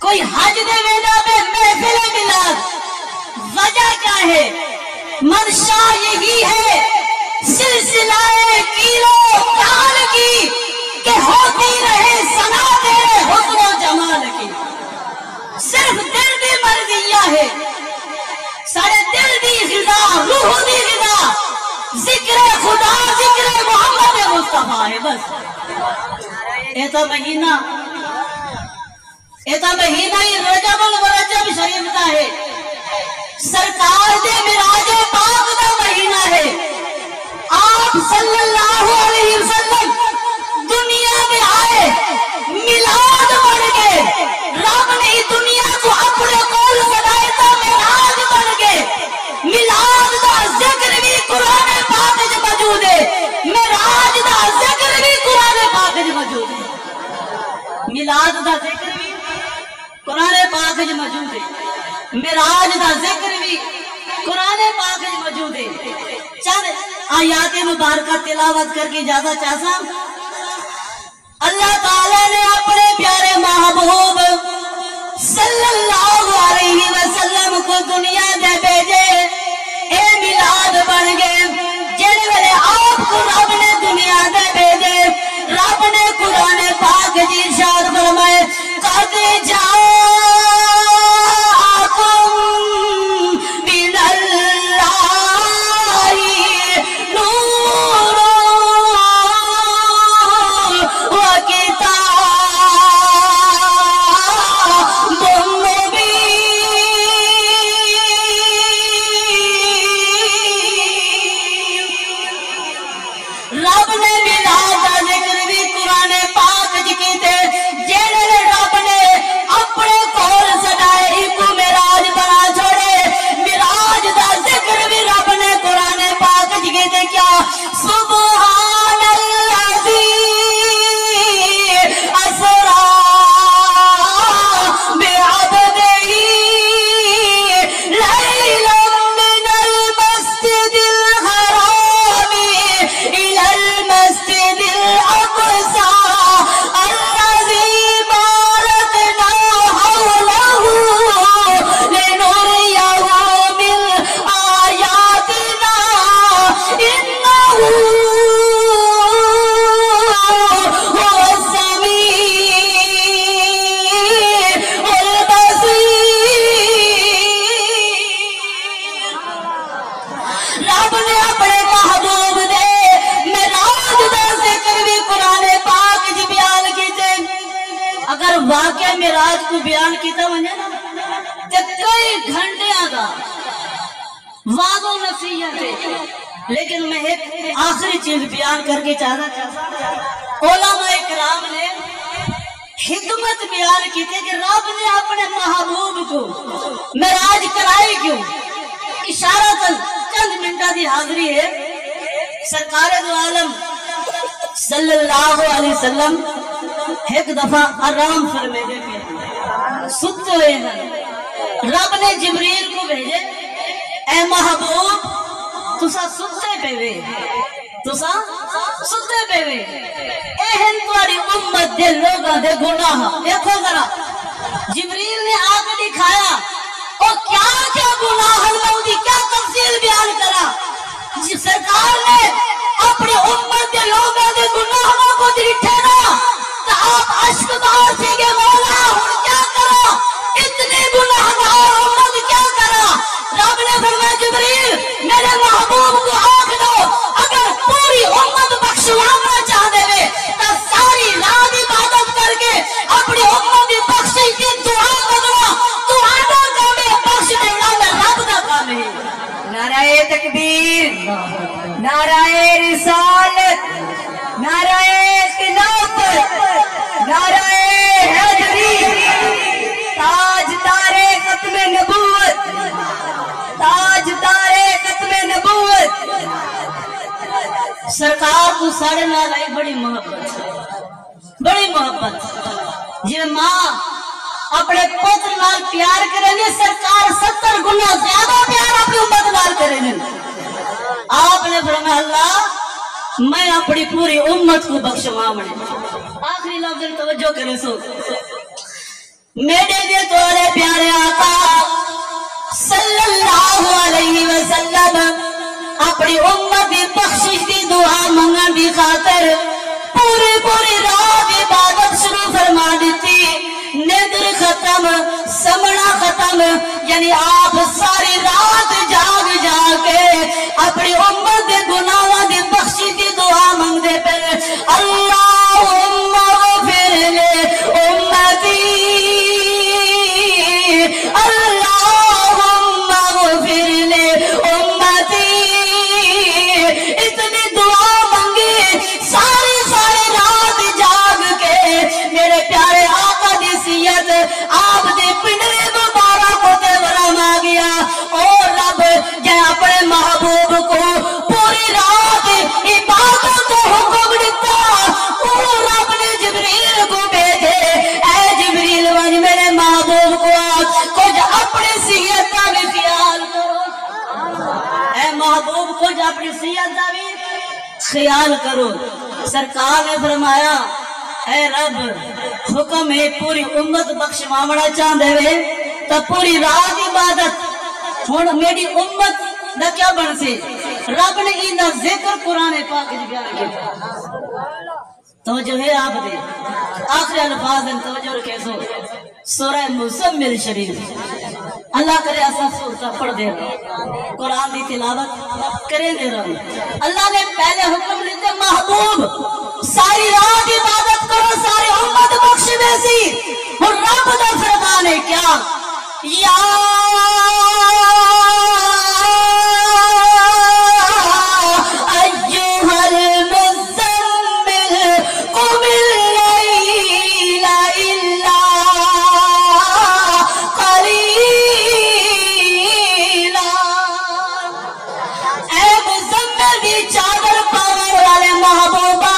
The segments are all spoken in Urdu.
کوئی حج دے ویلا میں محفل ملاد، وجہ کیا ہے؟ منشا یہی ہے سلسلہ کیلو کال کی کہ ہوتی رہے ثنا تیرے حسن و جمال کی۔ صرف دل دی مرضیہ ہے، سارے دل دی غذا، روح دی غذا ذکر خدا، ذکر محمد مصطفیٰ ہے۔ بس ایتا مہینہ ہی رجب المرجب شریف کا ہے، سرکار دے معراج پاک دا مہینہ ہے۔ آپ صلی اللہ علیہ وسلم دنیا میں آئے، میلاد بن گئے، رب نے دنیا کو اپنے کول سدائے تا معراج بن گئے۔ میلاد دا ذکر بھی قرآن پاک وچ موجود ہے، معراج دا ذکر بھی قرآن پاک وچ موجود ہے۔ میلاد دا ذکر بھی قرآن پاک وچ موجود ہے، معراج دا ذکر بھی قرآن پاک وچ موجود ہے۔ چند آیات مبارکہ تلاوت کر کے اجازت چاہتا ہوں۔ اللہ تعالیٰ نے اپنے پیارے محبوب صلی اللہ علیہ وسلم کو دنیا دے بھیجے، اے میلاد بن گئے۔ جن ویلے آپ کو رب نے دنیا دے بھیجے، رب نے قرآن پاک جی ارشاد فرمائے قد معراج کو بیان کیتا ونجے نا تے کئی گھنٹیاں دا وعد و نصیحت ہے، لیکن میں ایک آخری چیز بیان کر کے چاہتا علماء کرام نے حکمت بیان کی تھی کہ رب نے اپنے محبوب کو معراج کرائی کیوں۔ اشارتاً چند منٹا دی حاضری ہے، سرکار دو عالم صلی اللہ علیہ وسلم ایک دفعہ آرام فرمے دے پہ ستے ہوئے ہیں، رب نے جبریل کو بھیجے اے محبوب تسا ستے پہ وے، تسا ستے پہ وے، اہن تمہاری امت دے لوگاں دے گناہ دیکھو ذرا۔ جبریل نے آ کے دکھایا اور کیا کیا گناہ اللہ کیا تفصیل بیان کرا۔ سرکار نے اپنے امت دے لوگاں دے گناہوں کو دیکھے نا تو آپ عشق بار سے کہ مولا ہن کیا کرا، اتنے گناہگار امت کیا کرا۔ رب نے فرمایا جبریل میرے محبوب کو آنکھ دو، اگر پوری امت بخشوانا چاہ دے وے تو ساری رات عبادت کر کے اپنی امت کی بخشش کی دعا کرنا، تو آنا کام ہے بخش دینا میں رب دا کام ہے۔ نعرہ تکبیر، نعرہ رسالت، نعرہ خلافت، نعرہ حیدری، تاجدار ختم نبوت، تاجدار ختم نبوت۔ سرکار کو ساڑھے نال آئی بڑی محبت، بڑی محبت۔ جی ماں اپنے پتر نال پیار کریں گے، سرکار 70 گنا زیادہ پیار اپنی امت نال کریں گے۔ آپ نے فرمایا اللہ میں اپنی پوری امت کو بخشواں۔ آخری لفظ توجہ کریں سو میرے دے تھوڑے پیارے آقا صلی اللہ علیہ وسلم اپنی امت دی بخشش دی دعا منگن دی خاطر پوری رات عبادت شروع فرما دیتی، نیندر ختم، سمنا ختم، یعنی آپ ساری رات جاگ کے اپنی امت دے گناہاں دی بخشش دی دعا منگ دے پر اللہم اغفر لے امتی، اللہم اغفر لے امتی، اتنی دعا منگی ساری رات جاگ کے میرے پیارے آقا دی سیت آپ دے پنڈرے مبارک ہوتے ورم آ گیا اور رب جے اپنے محبوب کو پوری رات عبادت کو حکم دیتا اور رب نے جبریل کو بھیجے، اے جبریل ون میرے محبوب کو کچھ اپنی سیت کا بھی خیال کرو، اے محبوب کچھ اپنی سیت کا بھی خیال کرو۔ سرکار نے فرمایا اے رب حکم ہے پوری امت بخشواونا چاہندے وے تو پوری رات عبادت ہن میری امت دا کیا بن سی؟ رب نے ایندا ذکر قرآن پاک وچ بیان کیتا۔ توجہ ہے آپ دے آخری الفاظ ہیں، توجہ رکھے سو سورہ مزمل شریف اللہ کرے ایسا سورتہ پڑھ دے رہا قرآن دی تلاوت کرے دے رہا۔ اللہ نے پہلے حکم لیتے محبوب ساری رات عبادت کرو، ساری امت بخش بیسی، اور رب دا فرمان ہے کیا؟ یا ایوہ المزمل قم اللیل الا قلیلا، اے مزمل دی چادر پاور والے محبوبہ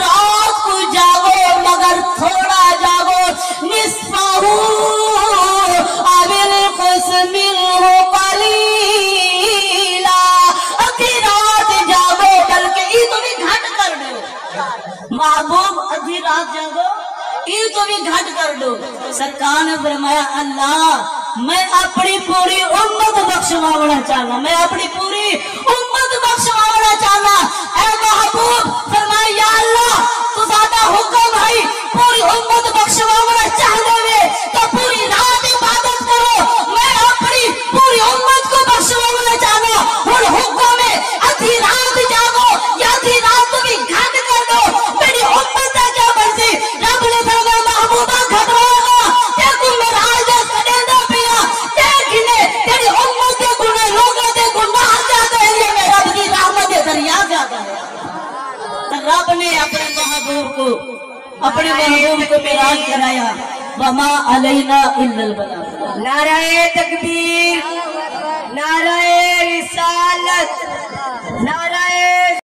رات کو جاگو مگر تھوڑا جاگو، نصفہ او انقص منہ قلیلا، ادھی رات جاگو بلکہ یہ تو بھی گھٹ کر دو، محبوب ادھی رات جاگو یہ تو بھی گھٹ کر دو۔ سرکار نے فرمایا اللہ میں اپنی پوری امت بخشوانا چاہنا، میں اپنی پوری امت بخشوانا چاہنا، اے محبوب فرمایا یا اللہ تو زیادہ حکم ہے پوری امت بخشوانا چاہنے میں تو پوری رات عبادت کرو، میں اپنی پوری امت کو بخشوانا چاہنا، اور حکم ہے ادھی رات جاگو یا ادھی رات تو بھی گھٹ کر دو، میری امت کا کیا بنسی؟ رب نے فرمایا محبوبہ گھٹوانا دیکھو میرا آجا سڑیندہ پیا دیکھنے تیری امت کے گناہ لوگوں کے گناہ زیادہ ہے، یہ میں رب کی رحمت دریا زیادہ ہے۔ تو رب نے اپنے محبوب کو معراج کرایا، وما علینا الا البلاغ۔ نعرہ تکبیر، نعرہ رسالت، نعرہ